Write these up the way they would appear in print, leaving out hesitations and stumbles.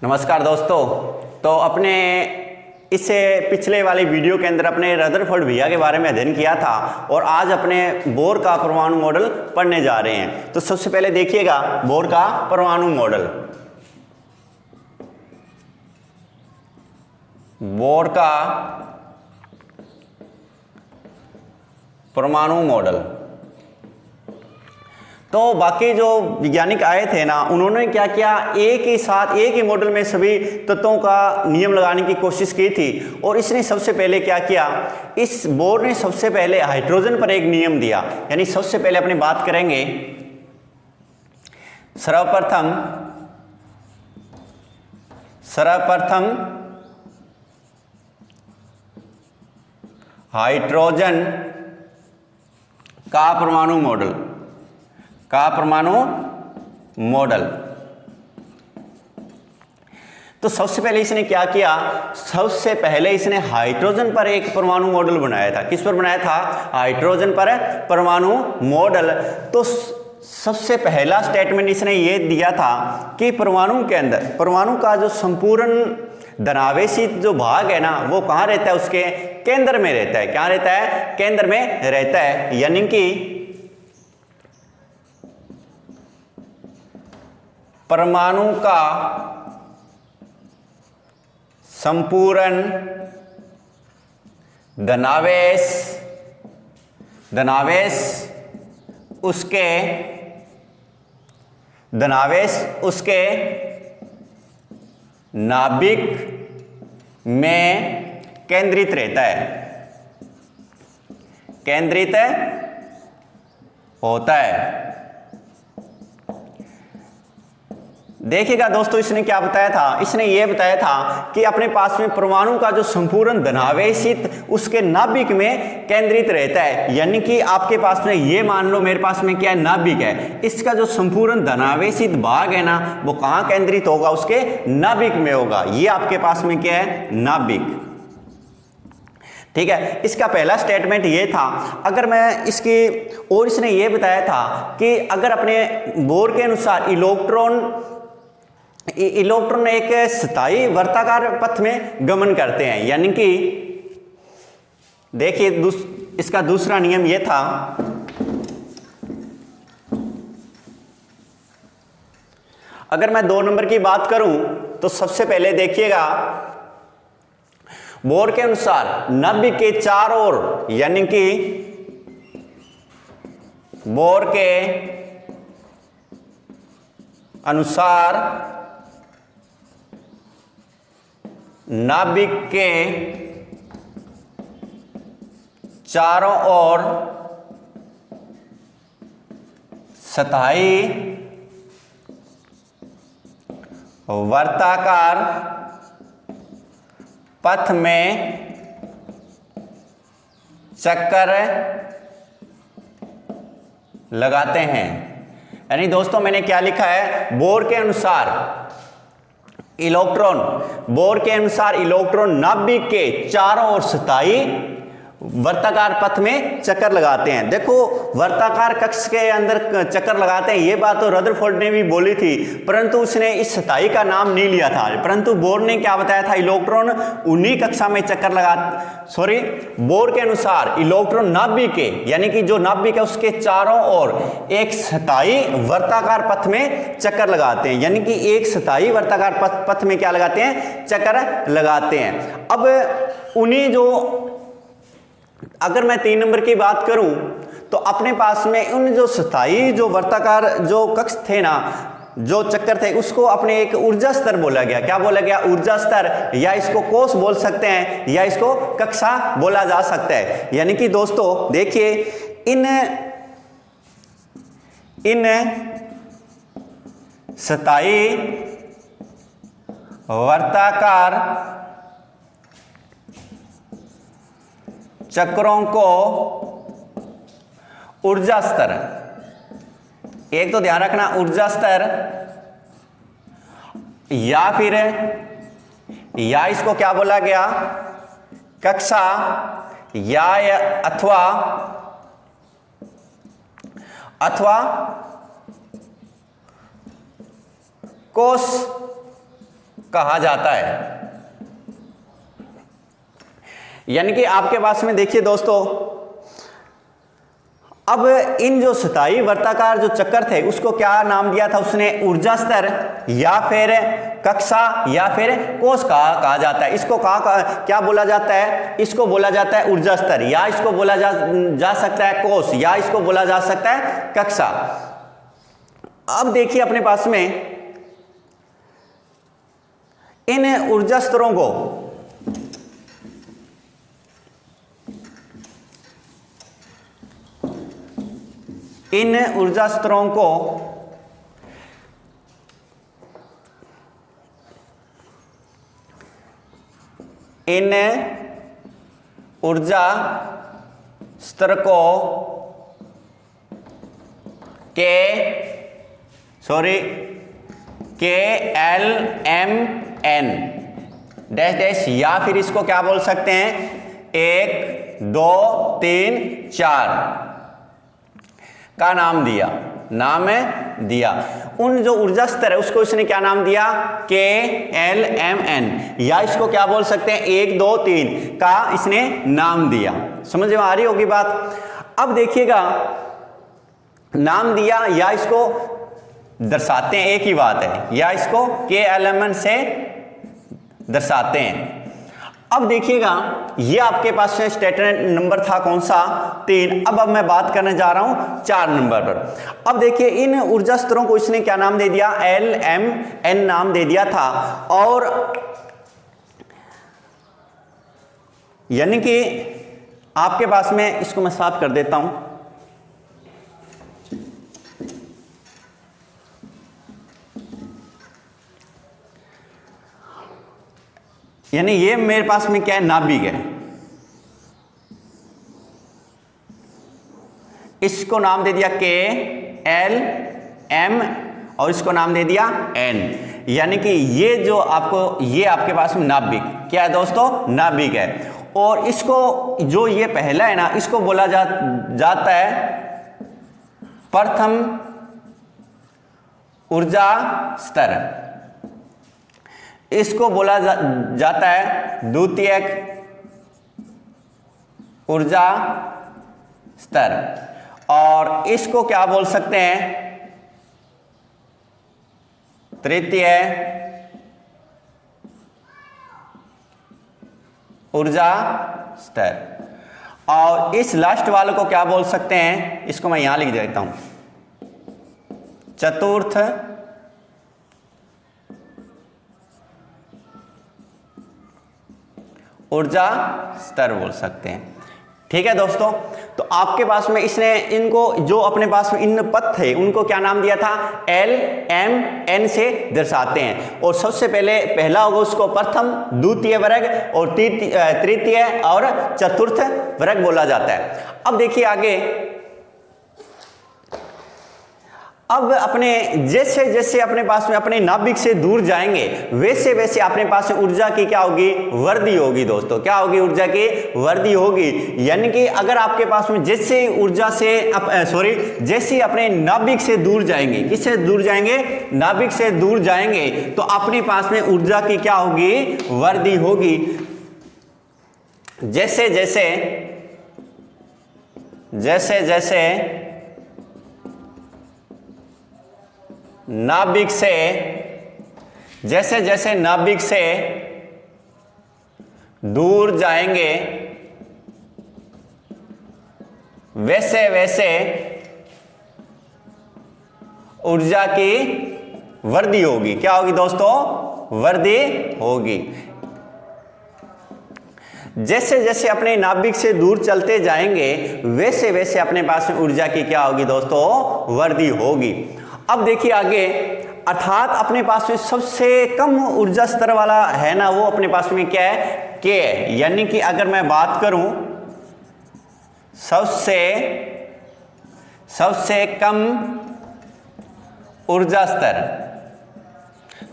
नमस्कार दोस्तों। तो अपने इससे पिछले वाली वीडियो के अंदर अपने रदरफोर्ड भैया के बारे में अध्ययन किया था और आज अपने बोर का परमाणु मॉडल पढ़ने जा रहे हैं। तो सबसे पहले देखिएगा बोर का परमाणु मॉडल। बोर का परमाणु मॉडल। तो बाकी जो वैज्ञानिक आए थे ना, उन्होंने क्या किया, एक ही साथ एक ही मॉडल में सभी तत्वों का नियम लगाने की कोशिश की थी। और इसने सबसे पहले क्या किया, इस बोर ने सबसे पहले हाइड्रोजन पर एक niयम दिया। यानी सबसे पहले अपनी बात करेंगे सर्वप्रथम हाइड्रोजन का परमाणु मॉडल। तो सबसे पहले इसने क्या किया, सबसे पहले इसने हाइड्रोजन पर एक परमाणु मॉडल बनाया था। किस पर बनाया था? हाइड्रोजन पर परमाणु मॉडल। तो सबसे पहला स्टेटमेंट इसने ये दिया था कि परमाणु के अंदर परमाणु का जो संपूर्ण धनावेशित जो भाग है ना, वो कहाँ रहता है? उसके केंद्र में रहता है। क्या रहता है? केंद्र में रहता है। यानी कि परमाणु का संपूर्ण धनावेश उसके नाभिक में केंद्रित रहता है, केंद्रित होता है। देखिएगा दोस्तों, इसने क्या बताया था? इसने यह बताया था कि अपने पास में परमाणु का जो संपूर्ण धनावेशित उसके नाभिक में केंद्रित रहता है। यानी कि आपके पास में ये मान लो, मेरे पास में क्या है? नाभिक है। इसका जो संपूर्ण धनावेशित भाग है ना, वो कहाँ केंद्रित होगा? उसके नाभिक में होगा। ये आपके पास में क्या है? नाभिक। ठीक है, इसका पहला स्टेटमेंट ये था। अगर मैं इसकी और इसने ये बताया था कि अगर अपने बोर के अनुसार इलेक्ट्रॉन एक स्थायी वर्ताकार पथ में गमन करते हैं। यानी कि देखिए इसका दूसरा नियम यह था, अगर मैं 2 नंबर की बात करूं तो सबसे पहले देखिएगा बोर के अनुसार नाभिक के चारों ओर, यानी कि बोर के अनुसार नाभिक के चारों ओर स्थायी वर्ताकार पथ में चक्कर लगाते हैं। यानी दोस्तों मैंने क्या लिखा है? बोर के अनुसार इलेक्ट्रॉन नाभिक के चारों ओर स्थायी वर्ताकार पथ में चक्कर लगाते हैं। देखो, वर्ताकार कक्ष के अंदर चक्कर लगाते हैं, ये बात तो रदरफोर्ड ने भी बोली थी, परंतु उसने इस स्थायी का नाम नहीं लिया था। परंतु बोर ने क्या बताया था? इलेक्ट्रॉन उन्हीं कक्षा में बोर के अनुसार इलेक्ट्रॉन नाभिक के, यानी कि जो नाभिक है उसके चारों ओर एक स्थायी वर्ताकार पथ में चक्कर लगाते हैं। यानी कि एक स्थायी वर्ताकार पथ में क्या लगाते हैं? चक्कर लगाते हैं। अब उन्हीं अगर मैं 3 नंबर की बात करूं तो अपने पास में उन जो स्थायी जो वर्ताकार जो कक्ष थे ना, जो चक्कर थे, उसको अपने एक ऊर्जा स्तर बोला गया। क्या बोला गया? ऊर्जा स्तर, या इसको कोश बोल सकते हैं, या इसको कक्षा बोला जा सकता है। यानी कि दोस्तों देखिए, इन स्थायी वर्ताकार चक्रों को ऊर्जा स्तर, एक तो ध्यान रखना ऊर्जा स्तर, या इसको क्या बोला गया? कक्षा, या अथवा कोश कहा जाता है। यानी कि आपके पास में देखिए दोस्तों, अब इन जो सतही वर्ताकार जो चक्कर थे उसको क्या नाम दिया था उसने? ऊर्जा स्तर या फिर कक्षा या फिर कोष कहा जाता है। इसको क्या बोला जाता है? इसको बोला जाता है ऊर्जा स्तर, या इसको बोला जा सकता है कोष, या इसको बोला जा सकता है कक्षा। अब देखिए अपने पास में इन ऊर्जा स्तरों को इन ऊर्जा स्तरों को इन ऊर्जा स्तर को KLMN डैश डैश, या फिर इसको क्या बोल सकते हैं? 1 2 3 4 का नाम दिया। उन जो ऊर्जा स्तर है उसको इसने क्या नाम दिया? KLMN, या इसको क्या बोल सकते हैं? 1 2 3 का इसने नाम दिया। समझ में आ रही होगी बात। अब देखिएगा, नाम दिया या इसको दर्शाते हैं, एक ही बात है, या इसको KLMN से दर्शाते हैं। अब देखिएगा, ये आपके पास में स्टेटमेंट नंबर था कौन सा? 3। अब मैं बात करने जा रहा हूं 4 नंबर पर। अब देखिए, इन ऊर्जा स्तरों को इसने क्या नाम दे दिया? LMN नाम दे दिया था। और यानी कि आपके पास में, इसको मैं साफ कर देता हूं, यानी ये मेरे पास में क्या है? नाभिक है। इसको नाम दे दिया KLM और इसको नाम दे दिया N। यानी कि ये जो ये आपके पास में नाभिक क्या है दोस्तों? नाभिक है। और इसको जो ये पहला है ना, इसको बोला जाता है प्रथम ऊर्जा स्तर, इसको बोला जाता है द्वितीयक ऊर्जा स्तर, और इसको क्या बोल सकते हैं? तृतीय ऊर्जा स्तर। और इस लास्ट वाले को क्या बोल सकते हैं? इसको मैं यहां लिख देता हूं, चतुर्थ ऊर्जा स्तर बोल सकते हैं। ठीक है दोस्तों, तो आपके पास में इसने इनको जो अपने पास में इन पद थे उनको क्या नाम दिया था? LMN से दर्शाते हैं। और सबसे पहला होगा उसको प्रथम, द्वितीय वर्ग और तृतीय और चतुर्थ वर्ग बोला जाता है। अब देखिए आगे, अब अपने जैसे जैसे अपने पास में अपने नाभिक से दूर जाएंगे वैसे वैसे अपने पास में ऊर्जा की क्या होगी? वृद्धि होगी दोस्तों। क्या होगी? ऊर्जा की वृद्धि होगी। यानी कि अगर आपके पास में जैसे ऊर्जा से जैसे अपने नाभिक से दूर जाएंगे, किससे दूर जाएंगे? नाभिक से दूर जाएंगे, तो अपने पास में ऊर्जा की क्या होगी? वृद्धि होगी। जैसे जैसे नाभिक से दूर जाएंगे वैसे वैसे ऊर्जा की वृद्धि होगी। क्या होगी दोस्तों? वृद्धि होगी। जैसे जैसे अपने नाभिक से दूर चलते जाएंगे वैसे वैसे अपने पास में ऊर्जा की क्या होगी दोस्तों? वृद्धि होगी। अब देखिए आगे, अर्थात अपने पास में सबसे कम ऊर्जा स्तर वाला है ना, वो अपने पास में क्या है? K है। यानी कि अगर मैं बात करूं सबसे कम ऊर्जा स्तर,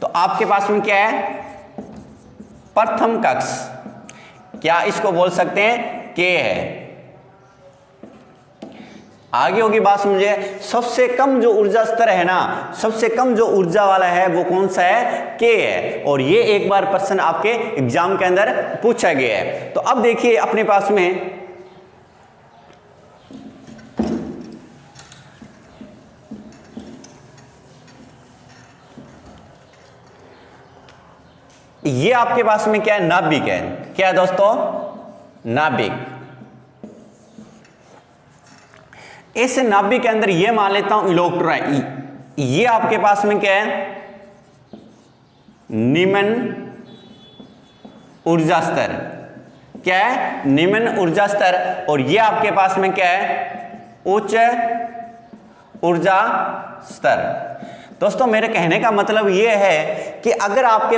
तो आपके पास में क्या है? प्रथम कक्ष। क्या इसको बोल सकते हैं? K है। आगे होगी बात समझिए। सबसे कम जो ऊर्जा स्तर है ना, सबसे कम जो ऊर्जा वाला है वो कौन सा है, के है। और ये एक बार प्रश्न आपके एग्जाम के अंदर पूछा गया है। तो अब देखिए अपने पास में ये आपके पास में क्या है, नाभिक है। क्या है दोस्तों, नाभिक। इस नाभिक के अंदर ये मान लेता हूं इलेक्ट्रॉन है। ये आपके पास में क्या है, निम्न ऊर्जा स्तर। क्या है, निम्न ऊर्जा स्तर। और ये आपके पास में क्या है, उच्च ऊर्जा स्तर। दोस्तों मेरे कहने का मतलब ये है कि अगर आपके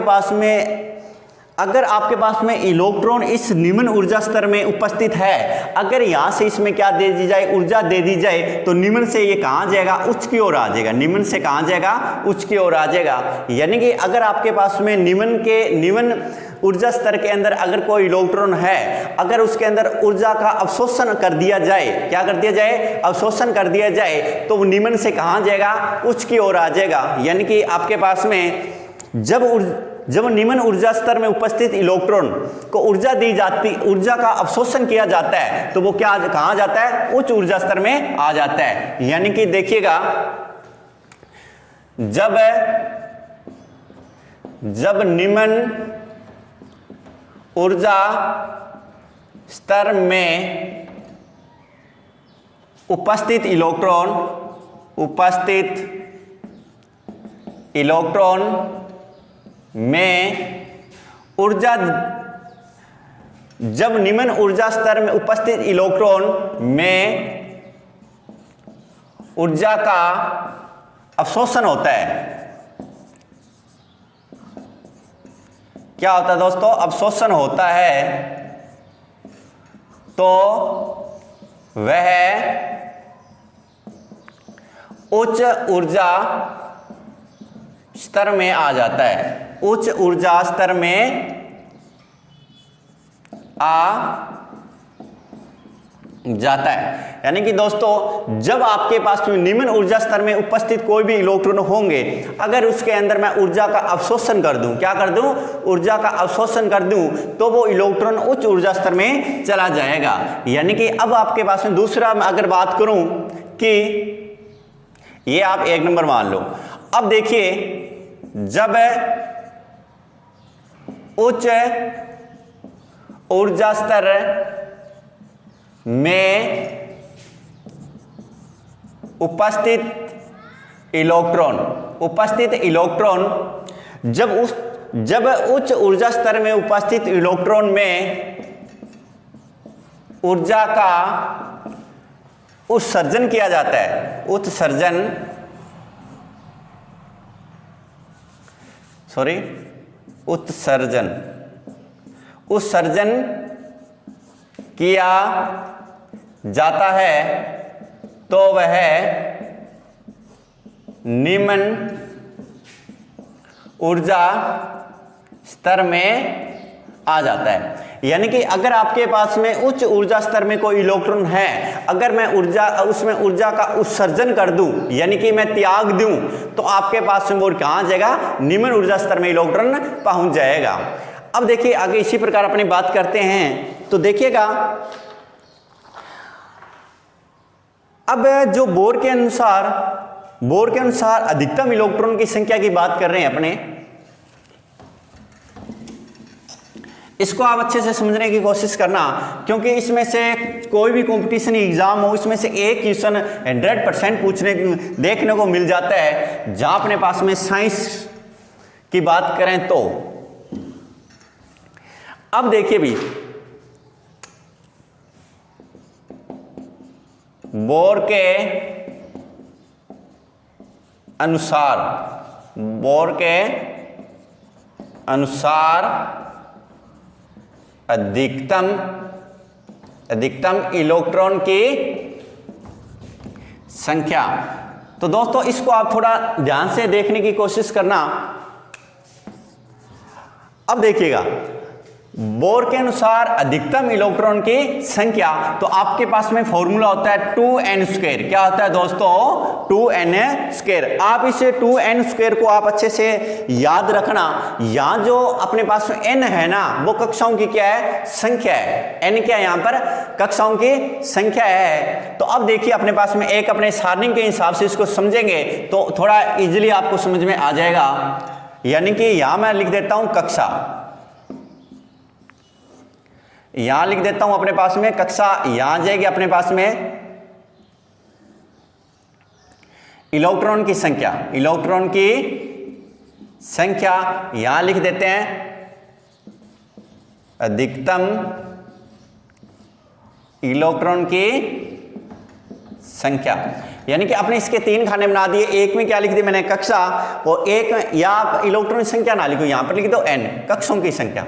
पास में इलेक्ट्रॉन इस निम्न ऊर्जा स्तर में उपस्थित है, अगर यहां से इसमें क्या दे दी जाए, ऊर्जा दे दी जाए, तो निम्न से ये कहां जाएगा, उच्च की ओर आ जाएगा। निम्न से कहां जाएगा, उच्च की ओर आ जाएगा। यानी कि अगर आपके पास में निम्न ऊर्जा स्तर के अंदर अगर कोई इलेक्ट्रॉन है, अगर उसके अंदर ऊर्जा का अवशोषण कर दिया जाए, क्या कर दिया जाए, अवशोषण कर दिया जाए, तो वो निम्न से कहां जाएगा, उच्च की ओर आ जाएगा। यानी कि आपके पास में जब निम्न ऊर्जा स्तर में उपस्थित इलेक्ट्रॉन को ऊर्जा दी जाती, ऊर्जा का अवशोषण किया जाता है, तो वो क्या कहां जाता है, उच्च ऊर्जा स्तर में आ जाता है। यानी कि देखिएगा, जब निम्न ऊर्जा स्तर में उपस्थित इलेक्ट्रॉन में ऊर्जा, जब निम्न ऊर्जा स्तर में उपस्थित इलेक्ट्रॉन में ऊर्जा का अवशोषण होता है, क्या होता है दोस्तों, अवशोषण होता है, तो वह उच्च ऊर्जा स्तर में आ जाता है। उच्च ऊर्जा स्तर में आ जाता है। यानी कि दोस्तों जब आपके पास में निम्न ऊर्जा स्तर में उपस्थित कोई भी इलेक्ट्रॉन होंगे, अगर उसके अंदर मैं ऊर्जा का अवशोषण कर दूं, क्या कर दूं, ऊर्जा का अवशोषण कर दूं, तो वो इलेक्ट्रॉन उच्च ऊर्जा स्तर में चला जाएगा। यानी कि अब आपके पास में दूसरा मैं अगर बात करूं कि ये आप 1 नंबर मान लो। अब देखिए, जब उच्च ऊर्जा स्तर में उपस्थित इलेक्ट्रॉन जब उच्च ऊर्जा स्तर में उपस्थित इलेक्ट्रॉन में ऊर्जा का उत्सर्जन किया जाता है, उत्सर्जन किया जाता है, तो वह निम्न ऊर्जा स्तर में आ जाता है। यानी कि अगर आपके पास में उच्च ऊर्जा स्तर में कोई इलेक्ट्रॉन है, अगर मैं उसमें ऊर्जा का उत्सर्जन कर दूं, यानी कि मैं त्याग दूं, तो आपके पास में वो कहां जाएगा, निम्न ऊर्जा स्तर में इलेक्ट्रॉन पहुंच जाएगा। अब देखिए आगे इसी प्रकार अपनी बात करते हैं। तो देखिएगा, अब जो बोर के अनुसार अधिकतम इलेक्ट्रॉन की संख्या की बात कर रहे हैं अपने, इसको आप अच्छे से समझने की कोशिश करना, क्योंकि इसमें से कोई भी कंपटीशन एग्जाम हो, इसमें से एक क्वेश्चन 100% देखने को मिल जाता है। जहां अपने पास में साइंस की बात करें तो अब देखिए भी, बोर के अनुसार अधिकतम इलेक्ट्रॉन की संख्या। तो दोस्तों इसको आप थोड़ा ध्यान से देखने की कोशिश करना। अब देखिएगा, बोर के अनुसार अधिकतम इलेक्ट्रॉन की संख्या, तो आपके पास में फॉर्मूला होता है 2n²। क्या होता है दोस्तों? 2n²। आप इसे 2n² को आप अच्छे से याद रखना। यहां जो अपने पास में n है ना, वो कक्षाओं की क्या है? संख्या है। n क्या है? यहां पर कक्षाओं की संख्या है। तो अब देखिए अपने पास में एक अपने सारणी के हिसाब से इसको समझेंगे तो थोड़ा इजीली आपको समझ में आ जाएगा। यानी कि यहां मैं लिख देता हूं कक्षा, यहां लिख देता हूं अपने पास में कक्षा, यहां आ जाएगी अपने पास में इलेक्ट्रॉन की संख्या, इलेक्ट्रॉन की संख्या यहां लिख देते हैं अधिकतम इलेक्ट्रॉन की संख्या। यानी कि आपने इसके 3 खाने बना दिए। एक में क्या लिख दिया मैंने? कक्षा। और एक या आप इलेक्ट्रॉन की संख्या ना लिखो, यहां पर लिख दो n, कक्षों की संख्या।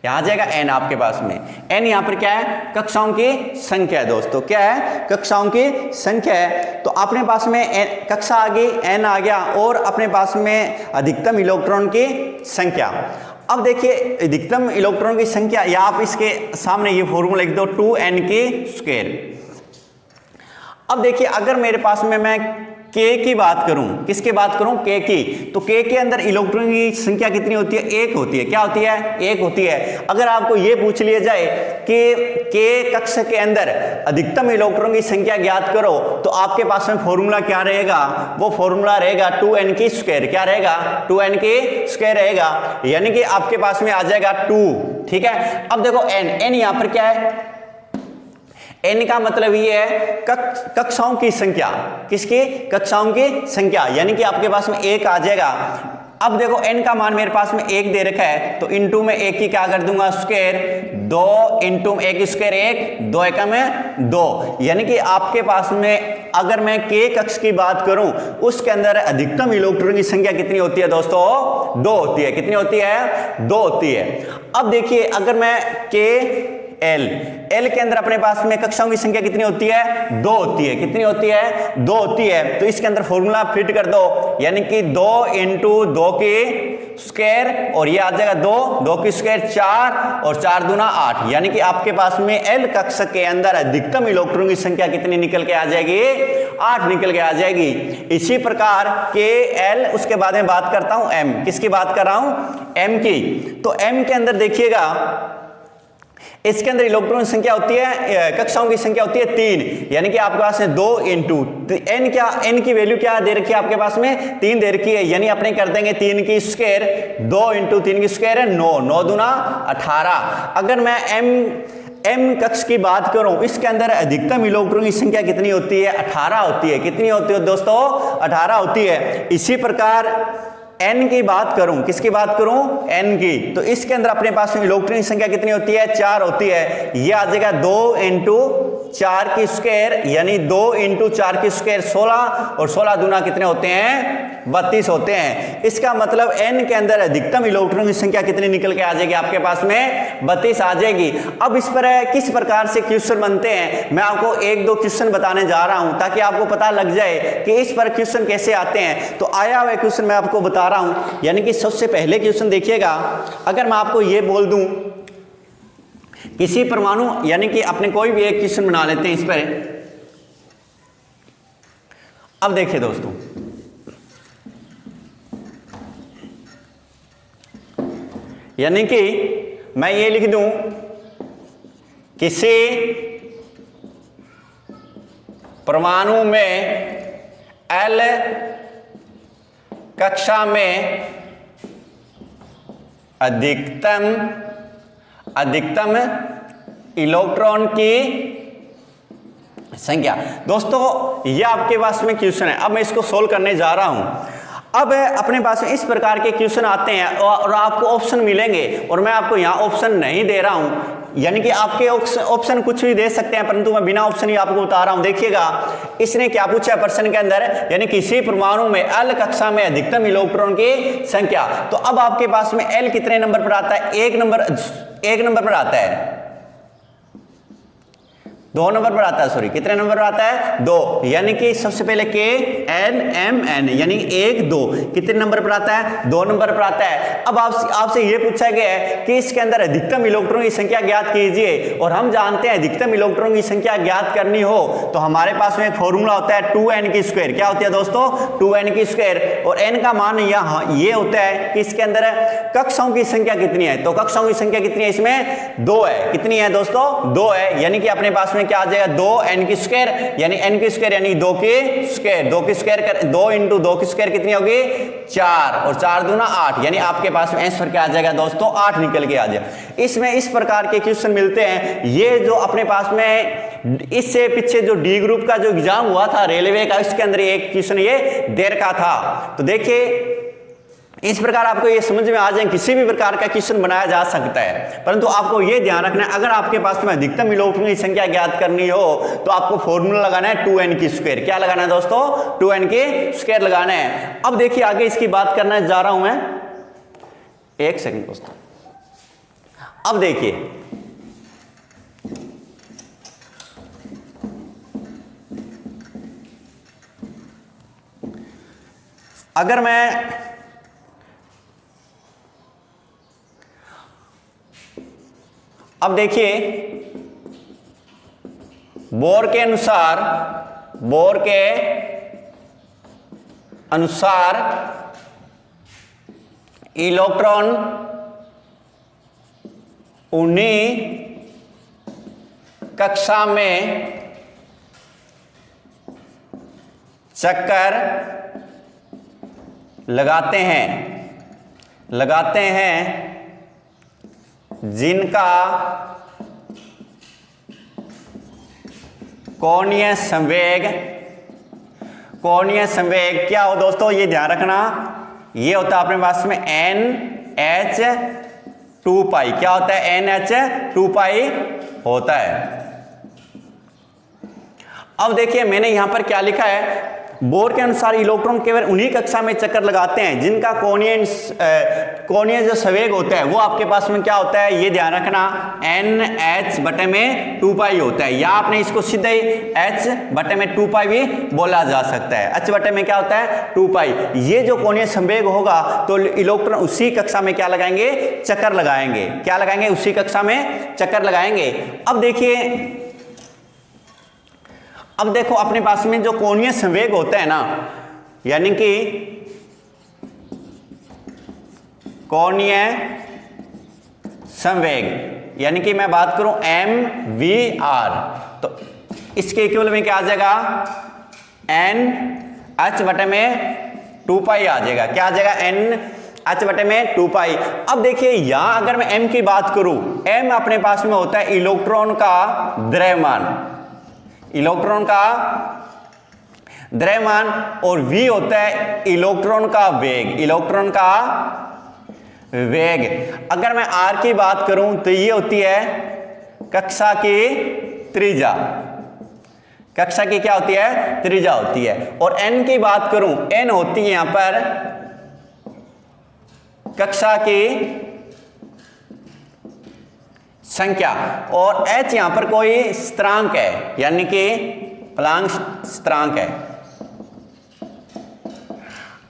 यहां आ जाएगा n आपके पास में। n यहां पर क्या है? कक्षाओं की संख्या है दोस्तों। क्या है? कक्षाओं की संख्या है। तो अपने पास में कक्षा आ गई, n आ गया, और अपने पास में अधिकतम इलेक्ट्रॉन की संख्या। अब देखिए अधिकतम इलेक्ट्रॉन की संख्या, या आप इसके सामने ये फॉर्मूला लिख दो 2n²। अब देखिए अगर मेरे पास में मैं k की बात करूं, किसकी बात करूं? k की। तो k के अंदर इलेक्ट्रॉन की संख्या कितनी होती है? 1 होती है। क्या होती है? 1 होती है। अगर आपको यह पूछ लिया जाए कि k कक्ष के अंदर अधिकतम इलेक्ट्रॉन की संख्या ज्ञात करो, तो आपके पास में फॉर्मूला क्या रहेगा? वो फॉर्मूला रहेगा 2n²। क्या रहेगा? 2n² रहेगा। यानी कि आपके पास में आ जाएगा 2। ठीक है। अब देखो n यहां पर क्या है? n का मतलब ये है कक्षाओं की संख्या। किसकी? कक्षाओं की संख्या। यानी कि आपके पास में 1 आ जाएगा। अब देखो n का मान मेरे पास में 1 दे रखा है, तो इनटू में 1 की क्या कर दूंगा? स्क्वायर। 2 इंटू 1 स्क्वायर 1, 2 एकम में 2। यानी कि आपके पास में अगर मैं k कक्ष की बात करूं, उसके अंदर अधिकतम इलेक्ट्रॉन की संख्या कितनी होती है दोस्तों? 2 होती है। कितनी होती है? 2 होती है। अब देखिए अगर मैं k L के अंदर अपने पास में कक्षाओं की संख्या कितनी होती है? 2 होती है। कितनी होती है? 2 होती है। तो इसके अंदर फॉर्मूला फिट कर दो, यानी कि 2 इंटू 2 की स्क्वायर, और ये आ जाएगा 2 की स्क्वायर 4, और 4 दूना 8। यानी कि आपके पास में L कक्ष के अंदर अधिकतम इलेक्ट्रॉन की संख्या कितनी निकल के आ जाएगी? 8 निकल के आ जाएगी। इसी प्रकार के L, उसके बाद में बात करता हूं M। किसकी बात कर रहा हूं? M की। तो M के अंदर देखिएगा इसके अंदर इलेक्ट्रॉन की संख्या होती है, कक्षाओं की संख्या होती है 3। यानी कि आपके पास है 2 इंटू n। क्या? n की वैल्यू क्या दे रखी है आपके पास में? 3 दे रखी है। यानी अपने कर देंगे 3 की स्क्वायर। 2 इंटू 3 की स्क्वायर है 9, 9 दूना 18। अगर मैं m कक्ष की बात करूं, इसके अंदर अधिकतम इलेक्ट्रॉन की संख्या कितनी होती है? 18 होती है। कितनी होती है दोस्तों? 18 होती है। इसी प्रकार n की बात करूं, किसकी बात करूं? n की। तो इसके अंदर अपने पास में इलेक्ट्रॉन की संख्या कितनी होती है? 4 होती है। ये आ जाएगा 2 इंटू 4 की स्क्वायर, यानी 2 इंटू 4 की स्क्वायर 16, और 16 दूना कितने होते हैं? 32 होते हैं। इसका मतलब n के अंदर अधिकतम इलेक्ट्रॉन की संख्या कितनी निकल के आ जाएगी आपके पास में? 32 आ जाएगी। अब इस पर किस प्रकार से क्वेश्चन बनते हैं, मैं आपको 1-2 क्वेश्चन बताने जा रहा हूं, ताकि आपको पता लग जाए कि इस पर क्वेश्चन कैसे आते हैं। तो आया हुआ क्वेश्चन मैं आपको बता रहा हूं। यानी कि सबसे पहले क्वेश्चन देखिएगा, अगर मैं आपको यह बोल दूं किसी परमाणु, यानी कि अपने कोई भी एक क्वेश्चन बना लेते हैं इस पर। अब देखिए दोस्तों, यानी कि मैं ये लिख दूं किसी परमाणु में L कक्षा में अधिकतम इलेक्ट्रॉन की संख्या। दोस्तों ये आपके पास में क्वेश्चन है। अब मैं इसको सोल्व करने जा रहा हूं। अब अपने पास में इस प्रकार के क्वेश्चन आते हैं और आपको ऑप्शन मिलेंगे, और मैं आपको यहां ऑप्शन नहीं दे रहा हूं। यानी कि आपके ऑप्शन कुछ भी दे सकते हैं, परंतु मैं बिना ऑप्शन ही आपको बता रहा हूं। देखिएगा इसने क्या पूछा है प्रश्न के अंदर, यानी किसी परमाणु में L कक्षा में अधिकतम इलेक्ट्रॉन की संख्या। तो अब आपके पास में L कितने नंबर पर आता है? 1 नंबर पर आता है। 2 नंबर पर आता है, सॉरी कितने नंबर पर आता है 2, यानी कि सबसे पहले के एन एम एन यानी 1 2 कितने नंबर पर आता है 2 नंबर पर आता है। अब आपसे ये पूछा गया है कि इसके अंदर अधिकतम इलेक्ट्रॉन की संख्या ज्ञात कीजिए, और हम जानते हैं अधिकतम इलेक्ट्रॉन की संख्या ज्ञात करनी हो तो हमारे पास में एक फॉर्मूला होता है 2n की स्क्वायर। क्या होती है दोस्तों 2n की स्क्वायर, और n का मान यहाँ ये होता है कि इसके अंदर कक्षाओं की संख्या कितनी है, तो कक्षाओं की संख्या कितनी है इसमें 2 है। कितनी है दोस्तों 2 है, यानी कि अपने पास में क्या आ जाएगा 2n की स्क्वायर यानी n की स्क्वायर यानी 2 की स्क्वायर, 2 की स्क्वायर कर 2 × 2 की स्क्वायर कितनी होगी 4, और 4 दूना 8, यानी आपके पास में आंसर क्या आ जाएगा दोस्तों 8 निकल के आ जाए। इसमें इस प्रकार के क्वेश्चन मिलते हैं। ये जो अपने पास में इससे पीछे जो डी ग्रुप का जो एग्जाम हुआ था रेलवे का, इसके अंदर एक क्वेश्चन ये देर का था। तो देखिए इस प्रकार आपको ये समझ में आ जाए किसी भी प्रकार का क्वेश्चन बनाया जा सकता है, परंतु आपको ये ध्यान रखना है अगर आपके पास में अधिकतम इलेक्ट्रॉन की संख्या ज्ञात करनी हो तो आपको फॉर्मूला लगाना है 2n की स्क्वायर। क्या लगाना है दोस्तों 2n की स्क्वायर लगाना है। अब देखिए आगे इसकी बात करना जा रहा हूं मैं, एक सेकंड दोस्तों। अब देखिए अगर मैं अब देखिए बोर के अनुसार इलेक्ट्रॉन उन्हीं कक्षा में चक्कर लगाते हैं जिनका कोणीय संवेग क्या हो दोस्तों, ये ध्यान रखना, ये होता है अपने पास में NH2π। क्या होता है NH2π होता है। अब देखिए मैंने यहां पर क्या लिखा है, बोर के अनुसार इलेक्ट्रॉन केवल उन्हीं कक्षा में चक्कर लगाते हैं जिनका कोणीय जो संवेग होता है वो आपके पास में क्या होता है, ये ध्यान रखना NH/2π होता है, या आपने इसको सीधे H/2π भी बोला जा सकता है। H में क्या होता है 2π। ये जो कोणीय संवेग होगा तो इलेक्ट्रॉन उसी कक्षा में क्या लगाएंगे चक्कर लगाएंगे। क्या लगाएंगे उसी कक्षा में चक्कर लगाएंगे। अब देखो अपने पास में जो कोणीय संवेग होता है ना, यानी कि कोणीय संवेग, यानी कि मैं बात करूं mvr, तो इसके इक्वल में क्या आ जाएगा NH/2π आ जाएगा। क्या आ जाएगा NH/2π। अब देखिए यहां अगर मैं m की बात करूं, m अपने पास में होता है इलेक्ट्रॉन का द्रव्यमान, और v होता है इलेक्ट्रॉन का वेग। अगर मैं r की बात करूं तो ये होती है कक्षा की त्रिज्या। कक्षा की क्या होती है त्रिज्या होती है। और n की बात करूं, n होती है यहां पर कक्षा की संख्या, और h यहां पर कोई स्थिरांक है, यानी कि प्लांक स्थिरांक है।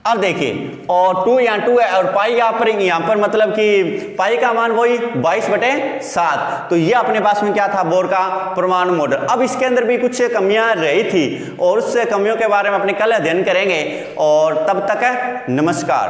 अब देखिए और 2 यहाँ 2 है और पाई यहाँ पर मतलब कि पाई का मान वही 22/7। तो ये अपने पास में क्या था बोर का परमाणु मॉडल। अब इसके अंदर भी कुछ कमियां रही थी और उस कमियों के बारे में अपने कल अध्ययन करेंगे, और तब तक नमस्कार।